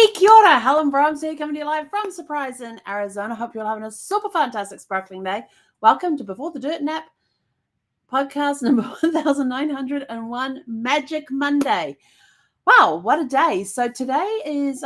Kia ora, Helen Brahms here, coming to you live from Surprise in Arizona. Hope you're all having a super fantastic, sparkling day. Welcome to Before the Dirt Nap podcast number 1901, Magic Monday. Wow, what a day. So today is,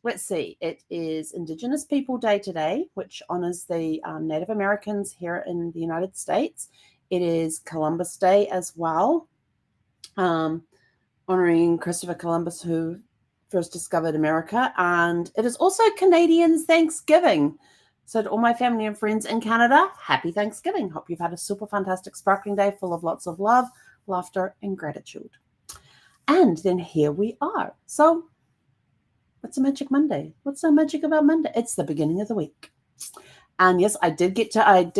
let's see, it is Indigenous People Day today, which honors the Native Americans here in the United States. It is Columbus Day as well, honoring Christopher Columbus, who first discovered America, and it is also Canadians' Thanksgiving. So to all my family and friends in Canada, happy Thanksgiving. Hope you've had a super fantastic, sparkling day full of lots of love, laughter, and gratitude. And then here we are. So it's a Magic Monday. What's so magic about Monday? It's the beginning of the week. And yes, I did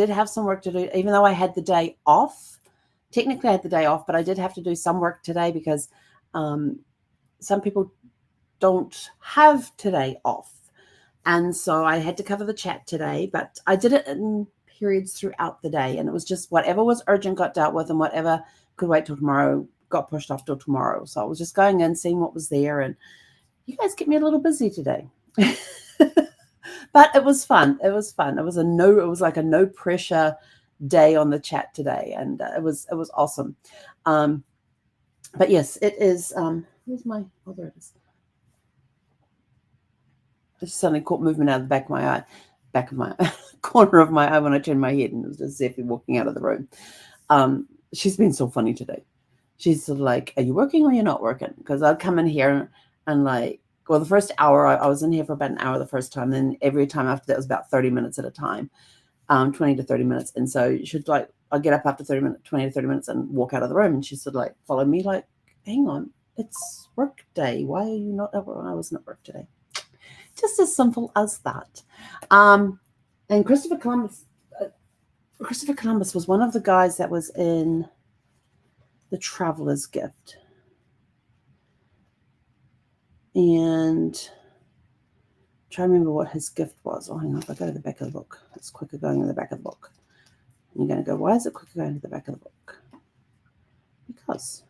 have some work to do, even though I had the day off. Technically, I had the day off, but I did have to do some work today because some people don't have today off. And so I had to cover the chat today, but I did it in periods throughout the day. And it was just whatever was urgent got dealt with, and whatever could wait till tomorrow got pushed off till tomorrow. So I was just going in, seeing what was there. And you guys kept me a little busy today. But it was fun. It was fun. It was like a no pressure day on the chat today. And it was awesome. But yes, it is. Where's my, oh, there it is. I just suddenly caught movement out of the back of my corner of my eye when I turned my head, and it was just Zephy walking out of the room. She's been so funny today. She's sort of like, are you working or you're not working? Because I'd come in here and like, well, the first hour, I was in here for about an hour the first time. Then every time after that was about 30 minutes at a time, 20 to 30 minutes. And so she'd like, I'd get up after 20 to 30 minutes and walk out of the room. And she'd sort of like follow me like, hang on, it's work day. Why are you not at work? I wasn't at work today. Just as simple as that. And Christopher Columbus was one of the guys that was in The Traveler's Gift. And try to remember what his gift was. Oh, hang on, if I go to the back of the book, it's quicker going to the back of the book. And you're going to go, why is it quicker going to the back of the book? Because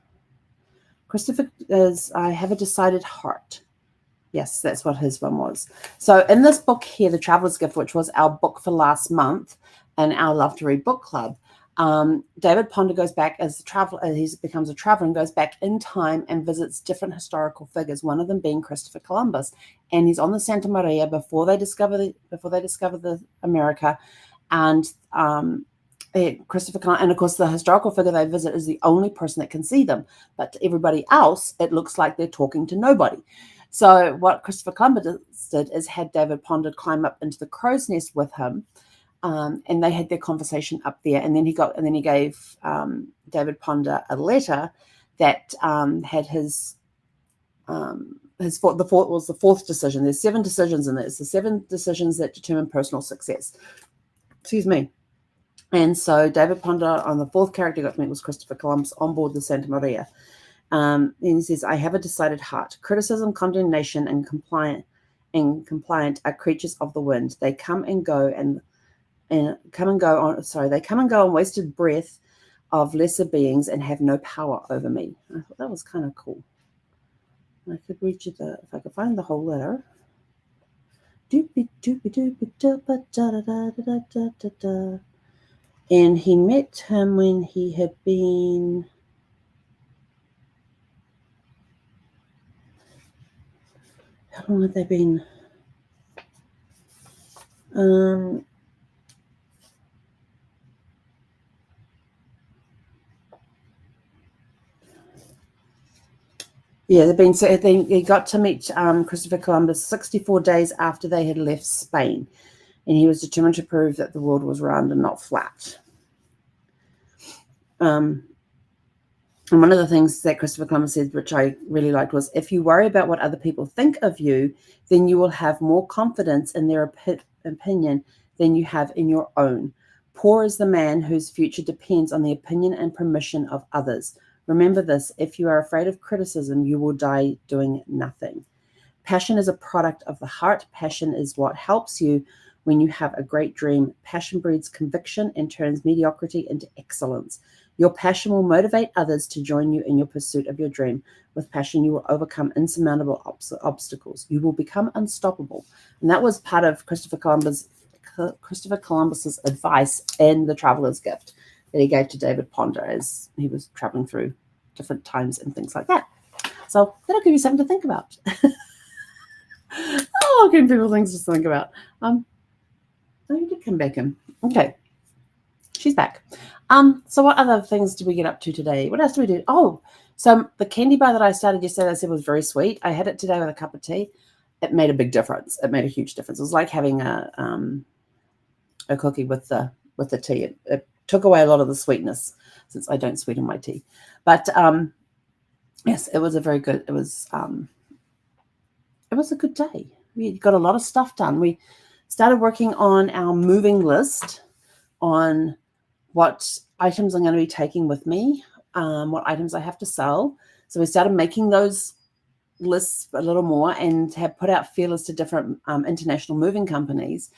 Christopher is, I have a decided heart. Yes, that's what his one was. So in this book here, The Traveler's Gift, which was our book for last month and our Love to Read book club, David Ponder goes back as a traveler. He becomes a traveler and goes back in time and visits different historical figures. One of them being Christopher Columbus, and he's on the Santa Maria before they discover the America, and Christopher Columbus, and of course the historical figure they visit is the only person that can see them. But to everybody else, it looks like they're talking to nobody. So what Christopher Columbus did is had David Ponder climb up into the crow's nest with him, and they had their conversation up there. And then he gave David Ponder a letter that had his the fourth decision. There's 7 decisions in this. The 7 decisions that determine personal success. Excuse me. And so David Ponder, on the 4th character got to meet was Christopher Columbus on board the Santa Maria. And he says, I have a decided heart. Criticism, condemnation, and compliant are creatures of the wind. They come and go on wasted breath of lesser beings and have no power over me. I thought that was kind of cool. I could read you if I could find the whole letter. And he met him when he had been... How long had they been? Yeah, he got to meet Christopher Columbus 64 days after they had left Spain, and he was determined to prove that the world was round and not flat. And one of the things that Christopher Columbus said, which I really liked, was, if you worry about what other people think of you, then you will have more confidence in their opinion than you have in your own. Poor is the man whose future depends on the opinion and permission of others. Remember this, if you are afraid of criticism, you will die doing nothing. Passion is a product of the heart. Passion is what helps you when you have a great dream. Passion breeds conviction and turns mediocrity into excellence. Your passion will motivate others to join you in your pursuit of your dream. With passion, you will overcome insurmountable obstacles. You will become unstoppable. And that was part of Christopher Columbus's advice in The Traveler's Gift that he gave to David Ponder as he was traveling through different times and things like that. So that'll give you something to think about. Oh, giving people things to think about. Oh, you did come back in. Okay. She's back. So what other things did we get up to today? What else did we do? Oh, so the candy bar that I started yesterday, I said was very sweet. I had it today with a cup of tea. It made a big difference. It made a huge difference. It was like having a cookie with the tea. It took away a lot of the sweetness since I don't sweeten my tea. But yes, it was a very good. It was a good day. We got a lot of stuff done. We started working on our moving list on what items I'm going to be taking with me, what items I have to sell. So we started making those lists a little more and have put out feelers to different international moving companies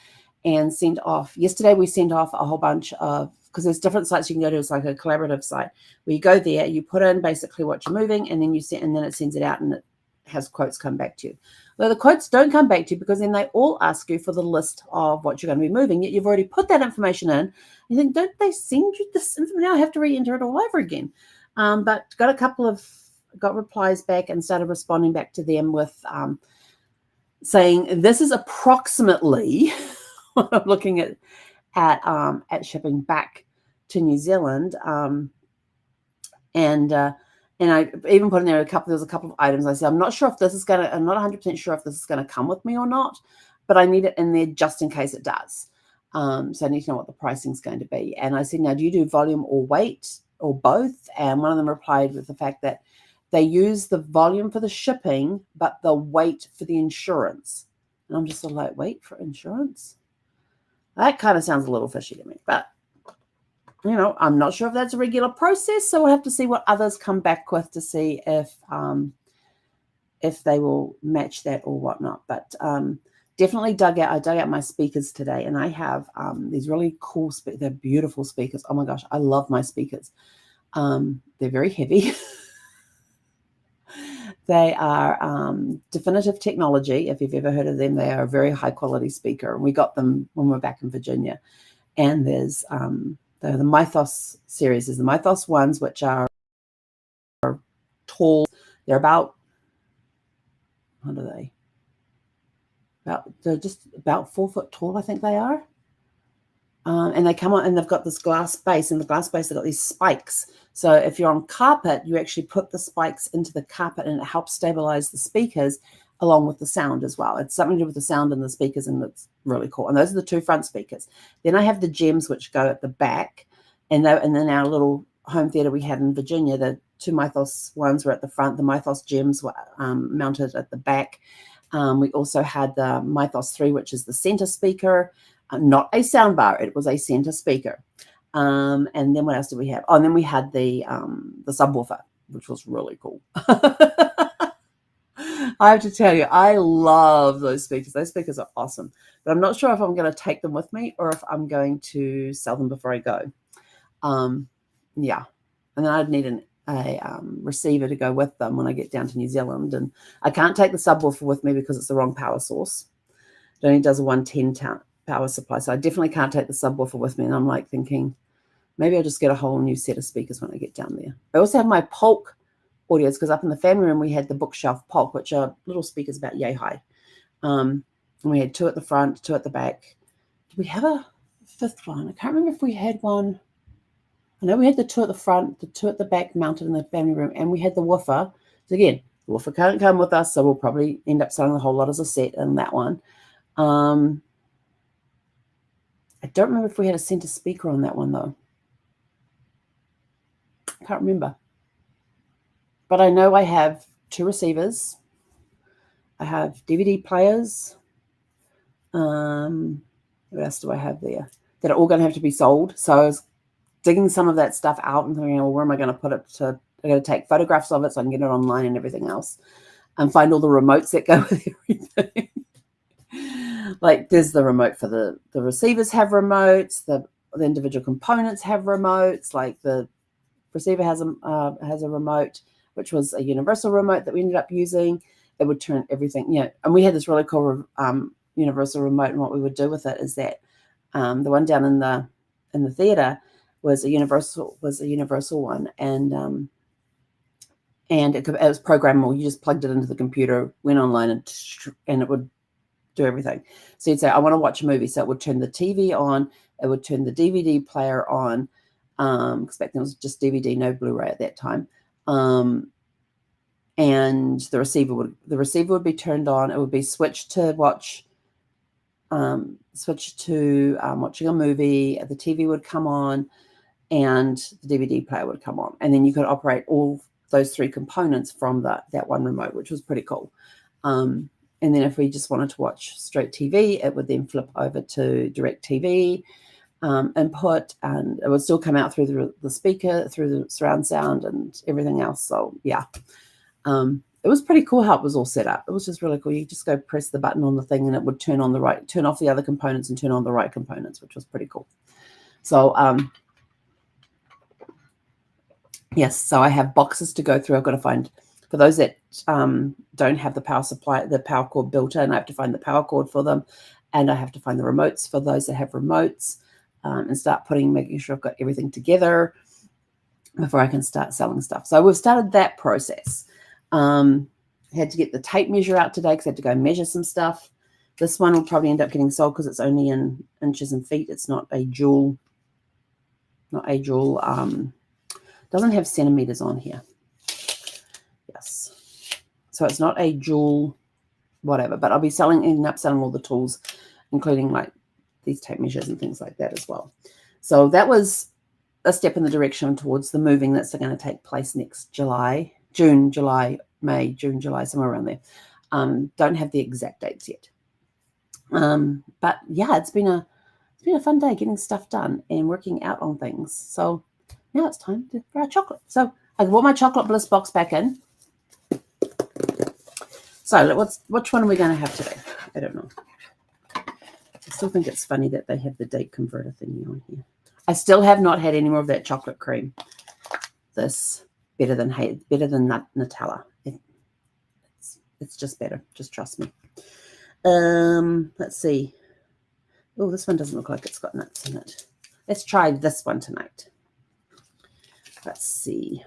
and sent off. Yesterday we sent off a whole bunch of, because there's different sites you can go to. It's like a collaborative site where you go there, you put in basically what you're moving, and then it sends it out and it has quotes come back to you. Well, the quotes don't come back to you because then they all ask you for the list of what you're going to be moving, yet you've already put that information in. You think, don't they send you this information? Now I have to re-enter it all over again. But got replies back and started responding back to them with saying this is approximately what I'm looking at shipping back to New Zealand. And I even put in there there's a couple of items. I said, I'm not 100% sure if this is going to come with me or not, but I need it in there just in case it does. So I need to know what the pricing is going to be. And I said, now, do you do volume or weight or both? And one of them replied with the fact that they use the volume for the shipping, but the weight for the insurance. And I'm just sort of like, weight for insurance? That kind of sounds a little fishy to me, but I'm not sure if that's a regular process, so we'll have to see what others come back with to see if they will match that or whatnot. But definitely I dug out my speakers today, and I have these really cool they're beautiful speakers. Oh my gosh, I love my speakers. They're very heavy. They are Definitive Technology. If you've ever heard of them, they are a very high quality speaker, and we got them when we were back in Virginia. And there's the Mythos series. There's the Mythos ones, which are tall. They're about, what are they? They're just about 4 foot tall, I think they are. And they come on and they've got this glass base, and the glass base, they've got these spikes. So if you're on carpet, you actually put the spikes into the carpet and it helps stabilize the speakers along with the sound as well. It's something to do with the sound and the speakers, and it's really cool. And those are the two front speakers. Then I have the gems, which go at the back. And then our little home theater we had in Virginia, the two Mythos ones were at the front. The Mythos gems were mounted at the back. We also had the Mythos 3, which is the center speaker. Not a sound bar, it was a center speaker. And then what else did we have? Oh, and then we had the subwoofer, which was really cool. I have to tell you, I love those speakers. Those speakers are awesome. But I'm not sure if I'm going to take them with me or if I'm going to sell them before I go. Yeah. And then I'd need a receiver to go with them when I get down to New Zealand. And I can't take the subwoofer with me because it's the wrong power source. It only does a 110 power supply. So I definitely can't take the subwoofer with me. And I'm like thinking, maybe I'll just get a whole new set of speakers when I get down there. I also have my Polk audios, because up in the family room we had the bookshelf Polk, which are little speakers about yay high. And we had 2 at the front, 2 at the back. Did we have a 5th one? I can't remember if we had one. I know we had the 2 at the front, the 2 at the back mounted in the family room, and we had the woofer. So again, the woofer can't come with us, so we'll probably end up selling the whole lot as a set in that one. I don't remember if we had a center speaker on that one, though. I can't remember. But I know I have 2 receivers. I have DVD players. What else do I have there? That are all going to have to be sold. So I was digging some of that stuff out and thinking, well, where am I going to put it? I'm going to take photographs of it so I can get it online and everything else. And find all the remotes that go with everything. Like there's the remote for the receivers have remotes. The individual components have remotes. Like the receiver has a remote, which was a universal remote that we ended up using. It would turn everything, and we had this really cool universal remote, and what we would do with it is that the one down in the theater was a universal one, and it was programmable. You just plugged it into the computer, went online, and it would do everything. So you'd say, I want to watch a movie. So it would turn the TV on. It would turn the DVD player on. Because back then it was just DVD, no Blu-ray at that time. And the receiver would be turned on. It would be switched to watching a movie. The TV would come on, and the DVD player would come on. And then you could operate all those three components from that one remote, which was pretty cool. And then if we just wanted to watch straight TV, it would then flip over to DirecTV input, and it would still come out through the speaker, through the surround sound and everything else. So yeah, it was pretty cool how it was all set up. It was just really cool. You just go press the button on the thing, and it would turn off the other components and turn on the right components, which was pretty cool. So yes, so I have boxes to go through. I've got to find, for those that don't have the power supply, the power cord built in, I have to find the power cord for them, and I have to find the remotes for those that have remotes, and start making sure I've got everything together before I can start selling stuff. So we've started that process. Had to get the tape measure out today because I had to go measure some stuff. This one will probably end up getting sold because it's only in inches and feet. It's not a jewel. Doesn't have centimeters on here. Yes. So it's not a jewel, whatever, but I'll be ending up selling all the tools, including like these tape measures and things like that as well. So that was a step in the direction towards the moving that's going to take place next June, July, somewhere around there. Don't have the exact dates yet. But yeah, it's been a fun day getting stuff done and working out on things. So now it's time for our chocolate. So I brought my chocolate bliss box back in. So which one are we going to have today? I don't know. I still think it's funny that they have the date converter thingy on here. I still have not had any more of that chocolate cream. This better than Nutella. It's just better. Just trust me. Let's see. Oh, this one doesn't look like it's got nuts in it. Let's try this one tonight. Let's see.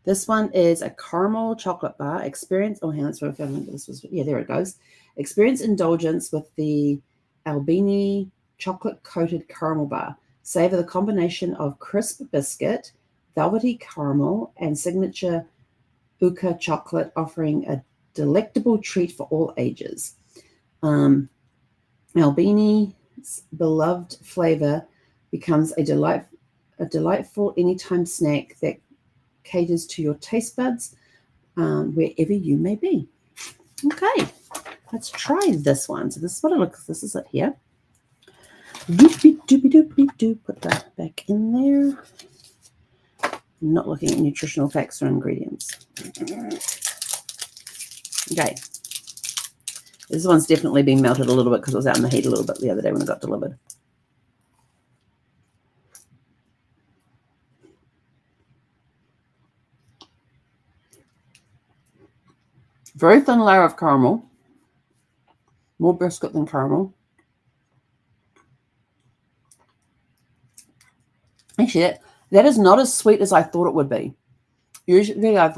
This one is a caramel chocolate bar. Experience. Oh, hang on. That's what I found. This was. Yeah, there it goes. Experience indulgence with the Albini chocolate coated caramel bar. Savor the combination of crisp biscuit, velvety caramel, and signature Uka chocolate, offering a delectable treat for all ages. Albini's beloved flavor becomes a delightful anytime snack that caters to your taste buds wherever you may be. Okay, let's try this one. So this is what it looks. This is it here. Doopy-doopy-doopy-doo. Put that back in there. I'm not looking at nutritional facts or ingredients. Okay. This one's definitely been melted a little bit because it was out in the heat a little bit the other day when it got delivered. Very thin layer of caramel. More biscuit than caramel. Actually, that is not as sweet as I thought it would be. Usually I've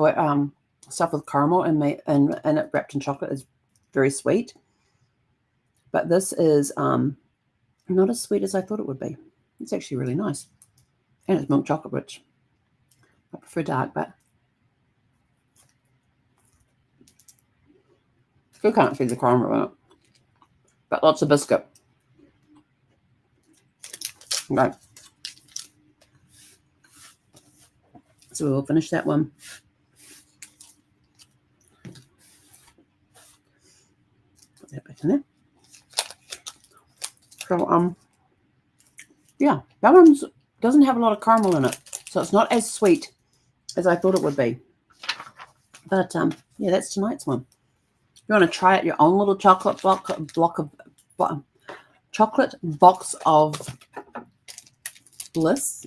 stuff with caramel and it wrapped in chocolate is very sweet. But this is not as sweet as I thought it would be. It's actually really nice. And it's milk chocolate rich. I prefer dark, but still can't see the caramel in it. But lots of biscuit. Okay. So we'll finish that one. Put that back in there. So yeah, that one doesn't have a lot of caramel in it, so it's not as sweet as I thought it would be. But yeah, that's tonight's one. If you want to try it, your own little chocolate chocolate box of Bliss,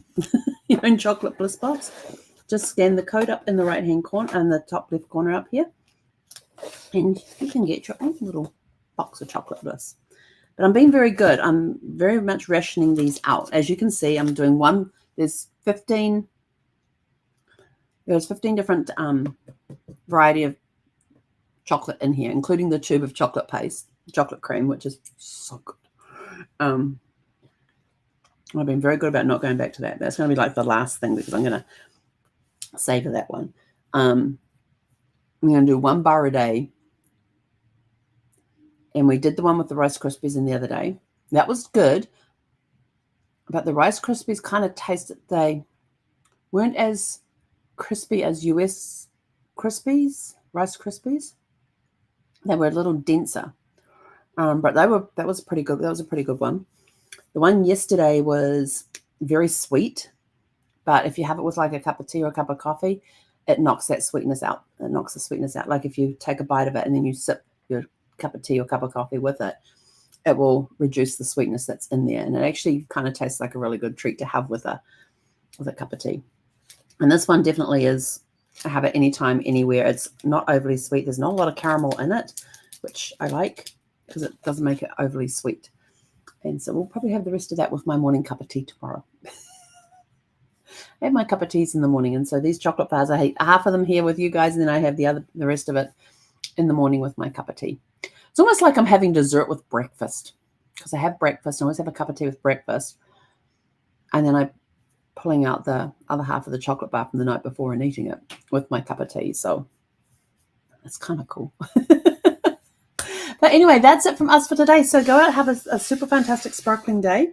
your own chocolate Bliss box. Just scan the code up in the right-hand corner and the top left corner up here, and you can get your own little box of chocolate Bliss. But I'm being very good. I'm very much rationing these out. As you can see, I'm doing one. There's 15 different variety of chocolate in here, including the tube of chocolate paste, chocolate cream, which is so good. I've been very good about not going back to that. That's going to be like the last thing because I'm going to savor that one. I'm going to do 1 bar a day. And we did the one with the Rice Krispies in the other day. That was good. But the Rice Krispies kind of tasted, they weren't as crispy as US Krispies, Rice Krispies. They were a little denser. But that was pretty good. That was a pretty good one. The one yesterday was very sweet. But if you have it with like a cup of tea or a cup of coffee, it knocks that sweetness out. It knocks the sweetness out. Like if you take a bite of it and then you sip your cup of tea or cup of coffee with it, it will reduce the sweetness that's in there. And it actually kind of tastes like a really good treat to have with a cup of tea. And this one definitely is, I have it anytime, anywhere. It's not overly sweet. There's not a lot of caramel in it, which I like because it doesn't make it overly sweet. And so we'll probably have the rest of that with my morning cup of tea tomorrow. I have my cup of teas in the morning, and so these chocolate bars, I eat half of them here with you guys, and then I have the rest of it in the morning with my cup of tea. It's almost like I'm having dessert with breakfast because I have breakfast. I always have a cup of tea with breakfast, and then I'm pulling out the other half of the chocolate bar from the night before and eating it with my cup of tea. So it's kind of cool. But anyway, that's it from us for today. So go out, have a super fantastic sparkling day,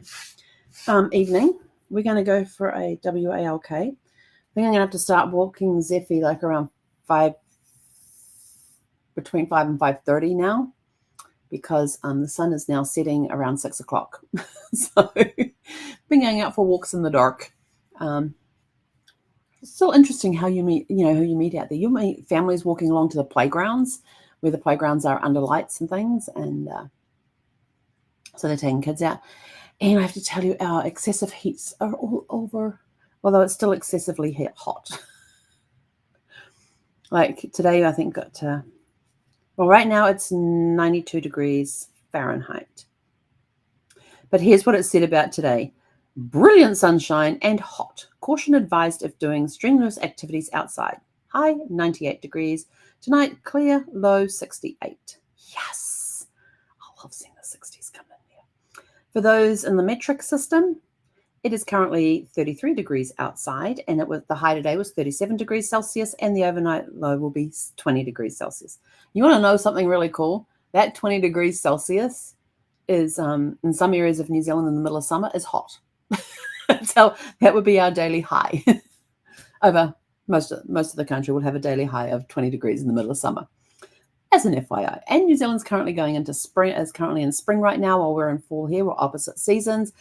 evening. We're going to go for a WALK. I think I'm going to have to start walking Zeffy like around between 5 and 5:30 now, because the sun is now setting around 6 o'clock. So been going out for walks in the dark. It's still interesting how you meet, who you meet out there. You meet families walking along to the playgrounds, where the playgrounds are under lights and things, and so they're taking kids out. And I have to tell you, our excessive heats are all over, although it's still excessively hot. Like today, I think got to, well, right now it's 92 degrees Fahrenheit. But here's what it said about today. Brilliant sunshine and hot. Caution advised if doing strenuous activities outside. High 98 degrees. Tonight, clear, low 68. Yes. I love seeing the 60s come in there. For those in the metric system, it is currently 33 degrees outside, and the high today was 37 degrees Celsius, and the overnight low will be 20 degrees Celsius. You want to know something really cool? That 20 degrees Celsius is, in some areas of New Zealand in the middle of summer, is hot. So that would be our daily high. Over most of the country would have a daily high of 20 degrees in the middle of summer, as an FYI. And New Zealand's currently going into spring, is currently in spring right now, while we're in fall here. We're opposite seasons,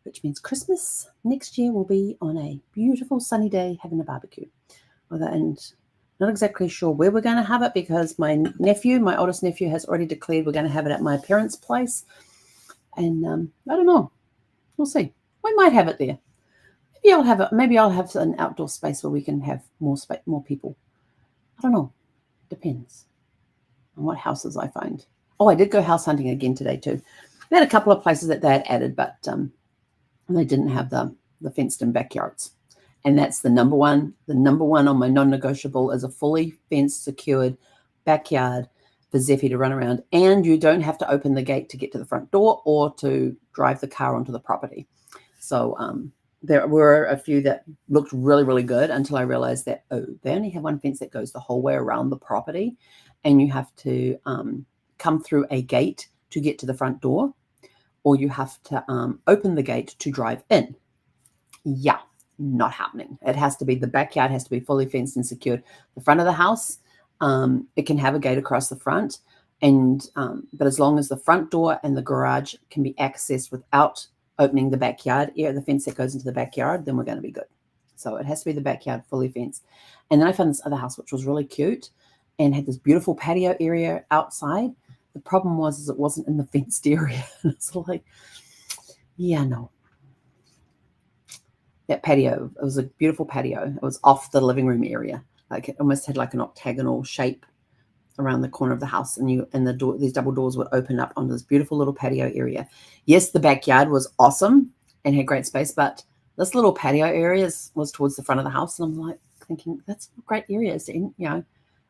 which means Christmas next year will be on a beautiful sunny day having a barbecue. And not exactly sure where we're going to have it, because my oldest nephew, has already declared we're going to have it at my parents' place. And I don't know. We'll see. We might have it there. Maybe I'll have an outdoor space where we can have more people. I don't know. Depends on what houses I find. Oh, I did go house hunting again today too. They had a couple of places that they had added, but they didn't have the fenced-in backyards. And that's the number one. The number one on my non-negotiable is a fully fenced, secured backyard for Zeffy to run around. And you don't have to open the gate to get to the front door or to drive the car onto the property. So there were a few that looked really, really good until I realized that, they only have one fence that goes the whole way around the property. And you have to come through a gate to get to the front door, or you have to open the gate to drive in. Yeah, not happening. It has to be, the backyard has to be fully fenced and secured. The front of the house, it can have a gate across the front, and but as long as the front door and the garage can be accessed without opening the backyard, the fence that goes into the backyard, then we're going to be good. So it has to be the backyard fully fenced. And then I found this other house, which was really cute and had this beautiful patio area outside. The problem was it wasn't in the fenced area. It's like, yeah, no. that patio. It was a beautiful patio. It was off the living room area. Like it almost had like an octagonal shape around the corner of the house, and the door, these double doors would open up onto this beautiful little patio area. Yes, the backyard was awesome and had great space, but this little patio area was towards the front of the house, and I'm like thinking that's a great area. So, you know,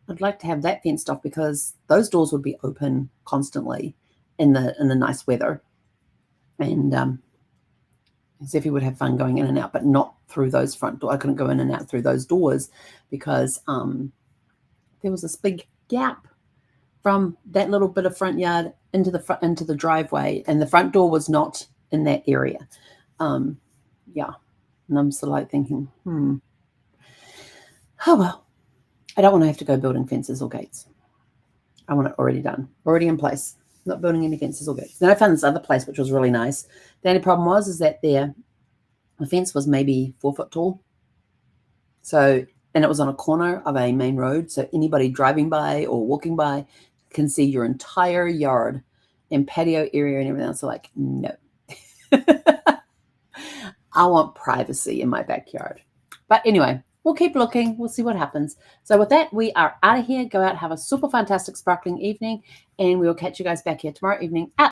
I'd like to have that fenced off because those doors would be open constantly in the nice weather, and Zeffy would have fun going in and out, but not through those front doors. I couldn't go in and out through those doors because there was this big gap from that little bit of front yard into the driveway, and the front door was not in that area. Yeah, and I'm sort of like thinking, oh well, I don't want to have to go building fences or gates. I want it already done, already in place. Not building any fences or gates. Then I found this other place which was really nice. The only problem was that the fence was maybe 4 foot tall. So, and it was on a corner of a main road, so anybody driving by or walking by can see your entire yard and patio area and everything else. So like, no. I want privacy in my backyard. But anyway, we'll keep looking. We'll see what happens. So with that, we are out of here. Go out, have a super fantastic sparkling evening, and we will catch you guys back here tomorrow evening at